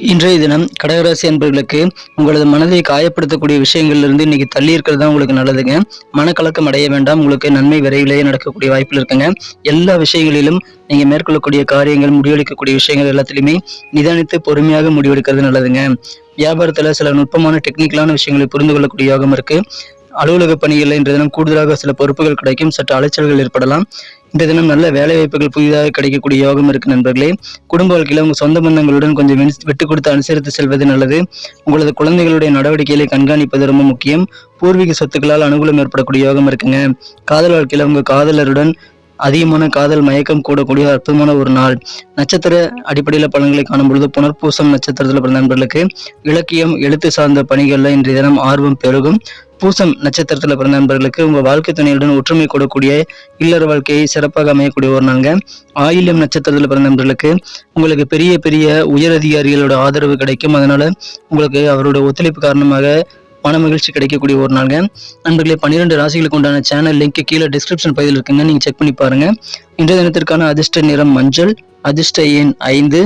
இன்றைய தினம் கடகராசி அன்பர்களுக்கு உங்களது மனதை காயப்படுத்தக்கூடிய விஷயங்கள்ல இன்னைக்கு தள்ளி இருக்கிறது தான் உங்களுக்கு நல்லதுங்க. மனக்கலக்கம் அடைய வேண்டாம். உங்களுக்கு நன்மை விரைவிலேயே நடக்கக்கூடிய வாய்ப்புகள் இருக்குங்க. எல்லா விஷயங்களிலும் நீங்க மேற்கொள்ளக்கூடிய காரியங்கள், முடிவெடுக்கக்கூடிய விஷயங்கள் எல்லாத்திலுமே நிதானித்து பொறுமையாக முடிவெடுக்கிறது நல்லதுங்க. வியாபாரத்துல சில நுட்பமான டெக்னிக்கலான விஷயங்களை புரிந்து கொள்ளக்கூடிய யோகம் இருக்கு. அலுவலக பணிகளில் இன்றைய தினம் கூடுதலாக சில பொறுப்புகள் கிடைக்கும். சற்று அலைச்சல்கள் ஏற்படலாம். இந்த தினம் நல்ல வேலை வாய்ப்புகள் புதிதாக கிடைக்கக்கூடிய யோகம் இருக்கு நண்பர்களே. குடும்ப வாழ்க்கையில உங்க சொந்த பந்தங்களுடன் கொஞ்சம் விட்டு கொடுத்து அனுசரித்து செல்வது நல்லது. உங்களது குழந்தைகளுடைய நடவடிக்கைகளை கண்காணிப்பது ரொம்ப முக்கியம். பூர்வீக சொத்துக்களால் அனுகூலம் ஏற்படக்கூடிய யோகம் இருக்குங்க. காதல் வாழ்க்கையில உங்க காதலருடன் அதிகமான காதல் மயக்கம் கூடக்கூடிய அற்புதமான ஒரு நாள். நட்சத்திர அடிப்படையில பலன்களை காணும் பொழுது புனர்பூசம் நட்சத்திரத்தில் பிறந்த நண்பர்களுக்கு இலக்கியம், எழுத்து சார்ந்த பணிகள்ல இன்றைய தினம் ஆர்வம் பெருகும். பூசம் நட்சத்திரத்துல பிறந்த நண்பர்களுக்கு உங்க வாழ்க்கை துணையுடன் ஒற்றுமை கூடக்கூடிய இல்லற வாழ்க்கையை சிறப்பாக அமையக்கூடிய ஒரு நாள்ங்க. ஆயில்யம் நட்சத்திரத்துல பிறந்த நண்பர்களுக்கு உங்களுக்கு பெரிய பெரிய உயர் அதிகாரிகளோட ஆதரவு கிடைக்கும். அதனால உங்களுக்கு அவரோட ஒத்துழைப்பு காரணமாக மன மகிழ்ச்சி கிடைக்கக்கூடிய ஒரு நாள்ங்க. நண்பர்களே, 12 ராசிகளுக்கு உண்டான சேனல் லிங்க் கீழே டிஸ்கிரிப்ஷன் பகுதியில் இருக்குங்க. நீங்க செக் பண்ணி பாருங்க. இன்றைய தினத்திற்கான அதிர்ஷ்ட நிறம் மஞ்சள், அதிர்ஷ்ட எண் 5,